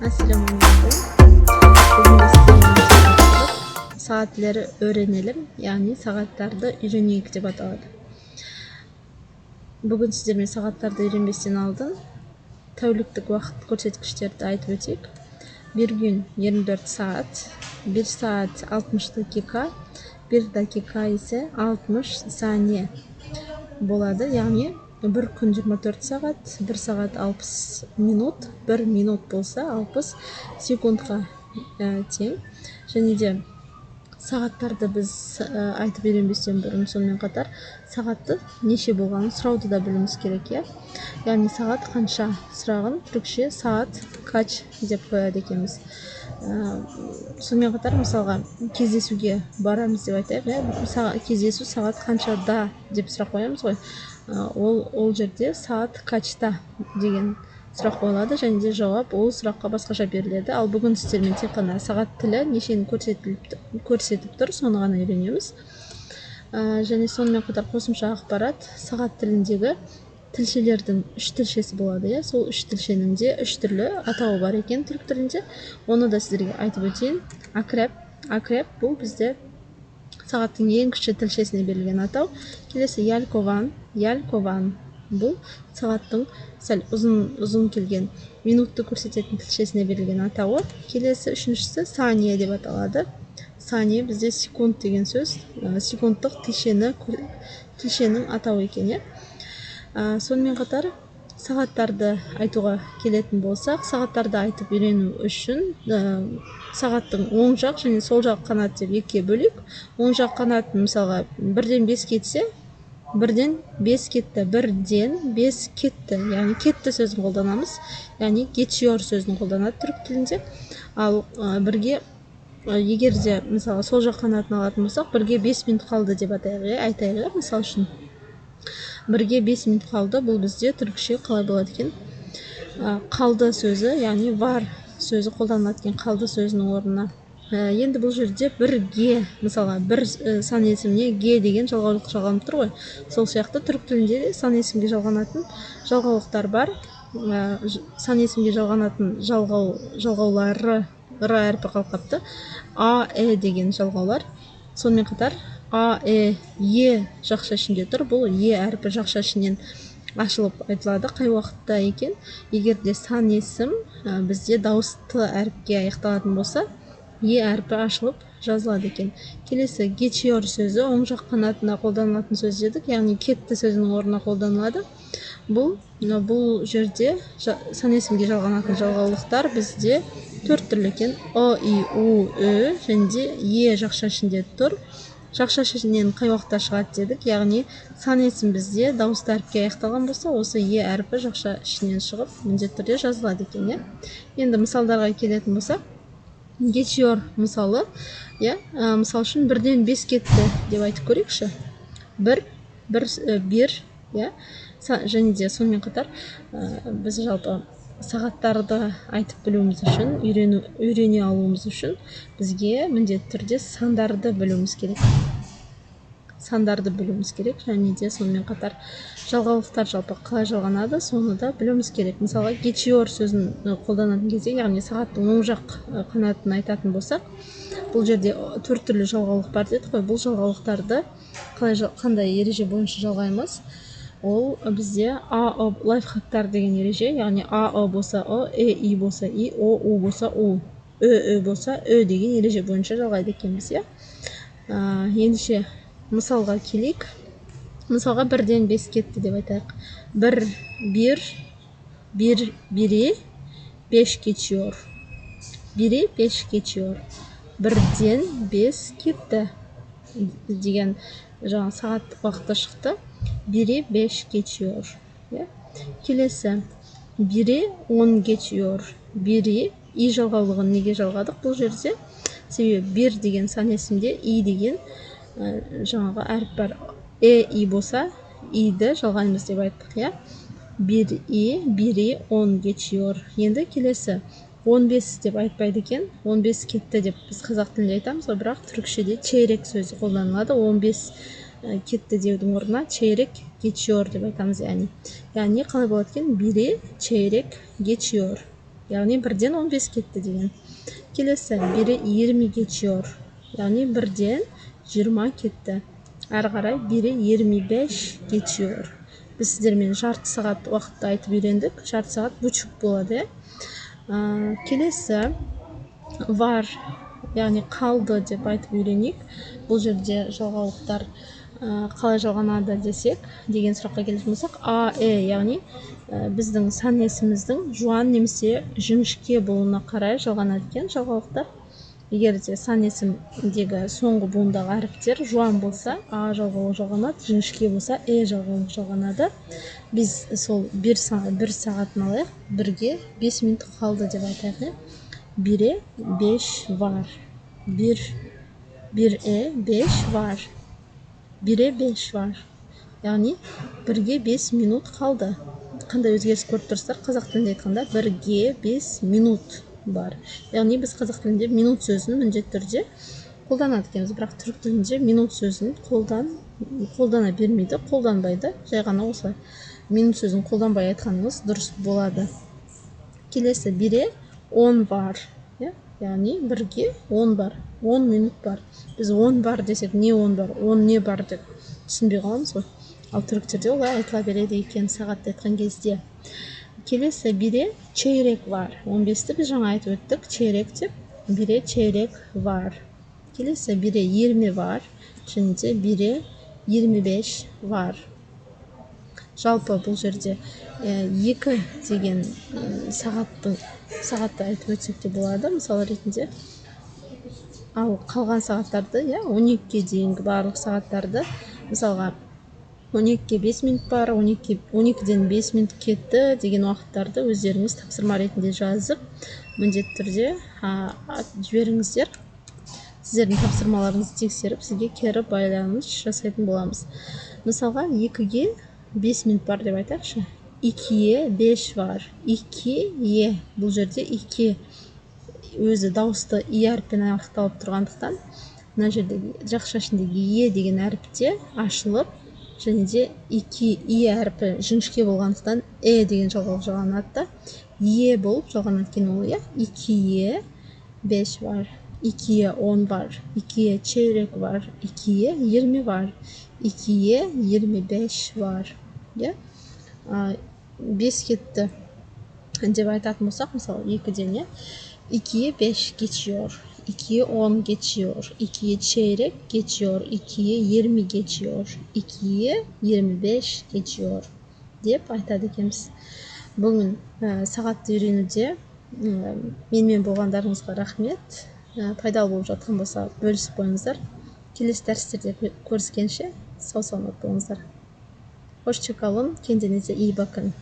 Assalamualaikum. Bugün de sizinle saatleri öğrenelim. Yani saatlarda үйренейік деп аталады. Bugün sizlerмен сағаттарды үйренбестен алдын тәуліктік уақыт көрсеткіштерді айтып өтейік. Bir gün 24 saat, 1 saat 60 dakika, 1 dakika ise 60 saniye болады. Yani bir gün 24 saat, 1 saat 60 minut, 1 minut болса 60 секундқа тең. Және де сағаттарды біз айтып үйренбестен бұрын сонымен қатар сағатты неше болғанын сұрауды да білуіміз керек, иә. Яғни сағат қанша сұрағын түрікше сағат кач деп қояды екенбіз. Сонымен қатар мысалға кездесуге барамыз деп айтайық, иә. Кездесу сағат қаншада деп сұрақ қоямыз ғой. Ол жерде сағат качта деген сұрақ қойылады, және де жауап ол сұраққа басқаша беріледі. Ал бүгін сіздермен тек қана сағат тілі нешені көрсетіп тұр, соны ғана үйренеміз. Және сонымен қатар қосымша ақпарат, сағат тіліндегі тілшелердің 3 тілшесі болады, иә. Сол 3 тілшенің де 3 түрлі атауы бар екен түрік тілінде. Оны да сіздерге айтып өтейін. Акреп бұл бізде сағаттың ең кіші тілшесіне берілген атау. Келесі ялкован бұл сағаттың сәл ұзын келген минутты көрсететін тілшесіне берілген атауы. Келесі үшіншісі сания деп аталады. Сания бізде секунд деген сөз, секундтық тілшенің атауы екен, иә. Сонымен қатар сағаттарды айтуға келетін болсақ, сағаттарды айтып үйрену үшін сағаттың оң жақ және сол жақ қанат деп екіге бөлейік. Оң жақ қанатын мысалға 1-ден 5 кетсе, 1-ден 5 кетті, 1-ден 5 кетті, яғни кетті сөзін қолданамыз, яғни geçiyor сөзін қолданады түрік тілінде. Ал бірге егер де мысалы сол жақ қанатын алатын болсақ, 1-ге 5 минут қалды деп айтайық, мысал үшін 1-ге 5 минут қалды, бұл бізде түрікше қалай болады екен? Қалды сөзі, яғни var сөзі қолданылады екен қалды сөзінің орнына. Енді бұл жерде 1-ге, мысалға бір сан есіміне ге деген жалғаулық жалғанып тұр ғой. Сол сияқты түрік тілінде де сан есімге жалғанатын жалғаулықтар бар. Сан есімге жалғанатын жалғаулары р әрпі қалқапты. А, деген жалғаулар. Сонымен қатар А, Е жақша ішінде тұр. Бұл Е әрпі жақша ішінен ашылып айтылады. Қай уақытта екен? Егер де сан есім бізде дауысты әріпке аяқталатын болса, Е әрпі ашылып жазылады екен. Келесі geçiyor сөзі оң жақ қанатына қолданылатын сөз дедік, яғни кетті сөзінің орнына қолданылады. Бұл жерде сан есімге жалғанатын жалғаулықтар бізде 4 түрлі екен. О, И, У, Ö және де Е жақша ішінде тұр. Жақша ішінен қай уақытта шығады дедік, яғни сан есім бізде дауысты әріпке аяқталған болса, осы Е әрпі жақша ішінен шығып міндетті түрде жазылады екен, иә. Енді мысалдарға келетін болсақ, geçiyor мысалы, иә, мысал үшін 1-ден 5 кетті деп айтып көрейікші. 1, иә, және де сонымен қатар біз жалпы сағаттарды айтып білуіміз үшін, үйрене алуымыз үшін бізге міндетті түрде сандарды білуіміз керек. Және де сонымен қатар жалғаулықтар жалпы қалай жалғанады, соны да білуіміз керек. Мысалға geçiyor сөзін қолданатын кезде, яғни сағаттың оң жақ қанатын айтатын болсақ, бұл жерде 4 түрлі жалғаулық бар дедік қой. Бұл жалғаулықтарды қандай ереже бойынша жалғаймыз? Ол бізде АО лайфхактар деген ереже, яғни АО болса О, И болса И, О, У болса У, Ö болса Ö деген ереже бойынша жалғайды екенбіз, иә. Ендеше мысалға келейік. Мысалға 1-ден 5 кетті деп айтайық. 1-1 5 geçiyor. 1-і 5 geçiyor. 1-ден 5 кетті деген жаңа сағаттық уақытта шықты. 1-і 5 geçiyor. Келесі 1-і 10 geçiyor. 1-і И жалғаулығын неге жалғадық бұл жерде? Себебі 1 деген сан есімде И деген жаңағы әріп бар. И болса Иді жалғаймыз деп айттық, иә. 1-і 10 geçiyor. Енді келесі 15 деп айтпайды екен. 15 кетті деп біз қазақ тілінде айтамыз, бірақ түрікшеде çeyrek сөзі қолданылады. 15 кетті деудің орнына çeyrek geçiyor деп айтамыз, яғни қалай болады екен? 1-і çeyrek geçiyor. яғни 1-ден 15 кетті деген. Келесі, бері 20 geçiyor, яғни 1-ден 20 кетті. Әрі қарай бері 25 geçiyor. Біз сіздермен жарты сағат уақытты айтып үйрендік. Жарты сағат бучук болады. Келесі, var, яғни қалды деп айтып үйренейік. Бұл жерде жалғаулықтар қалай жалғанады десек, деген сұраққа келетін болсақ, яғни біздің сан есіміздің жуан немесе жіңішке болуына қарай жалғанады екен жалғаулықтар. Егер де сан есімдегі соңғы буындағы әріптер жуан болса, жалғаулы жалғанады, жіңішке болса, жалғаулы жалғанады. Біз сол бір сағатын алайық, 1-ге 5 минут қалды деп айтайық. 1'e 5 var. 1'e 5 var. 1'e 5 var. Яғни 1-ге 5 минут қалды. Қандай өзгеріс көріп тұрсыздар? Қазақ тілінде айтқанда 1-ге 5 минут бар. Яғни біз қазақ тілінде минут сөзін міндетті түрде қолданады екенбіз, бірақ түрік тілінде минут сөзін қолдана бермейді, қолданбайды. Жай ғана осылай минут сөзін қолданбай айтқанымыз дұрыс болады. Келесі, 1'e 10 var. Яғни 1-ге 10 бар, 10 минут бар. Біз 10 бар десек, не 10 бар, 10 не бар деп түсінбей қаламыз ғой. Ал түріктерде олай айтыла береді екен сағатты айтқан кезде. Келесі, 1'e çeyrek var. 15-ті біз жаңа айтып өттік, çeyrek деп. 1'e çeyrek var. Келесі, 1'e 20 var. Және де 1'e 25 var. Жалпы бұл жерде 2 деген сағатты айтып өтсек те болады, мысалы ретінде. Ал қалған сағаттарды, 12-ге дейінгі барлық сағаттарды, мысалға 12-ге 5 минут бар, 12-ден 5 минут кетті деген уақыттарды өздеріңіз тапсырма ретінде жазып, міндетті түрде жіберіңіздер. Сіздердің тапсырмаларыңызды тексеріп, сізге кері байланыс жасайтын боламыз. Мысалға 2-ге 5 минут бар деп айтайықшы. 2'ye 5 var. 2'ye, бұл жерде 2 өзі дауысты әріппен аяқталып тұрғандықтан, мына жерде жақша ішіндегі деген әріпте ашылып, және де 2 әріпі жіңішке болғандықтан деген жалғаулы жалғанады да, болып жалғанады екен ол. 2'ye 5 var. 2'ye 10 var. 2'ye çeyrek var. 2'ye 20 var. 2'ye 25 var. 5 кетті деп айтатын болсақ, мысалы 2-ден 2'ye 5 geçiyor. 2'ye 10 geçiyor. 2'ye çeyrek geçiyor. 2'ye 20 geçiyor. 2'ye 25 geçiyor деп айтады екенбіз. Бүгін сағатты үйренуде менімен болғандарыңызға рахмет. Пайдалы болып жатқан болса, бөлісіп қойыңыздар. Келесі дәрістерде көріскенше сау саламат болыңыздар. Hoşça kalın. Kendinize iyi bakın.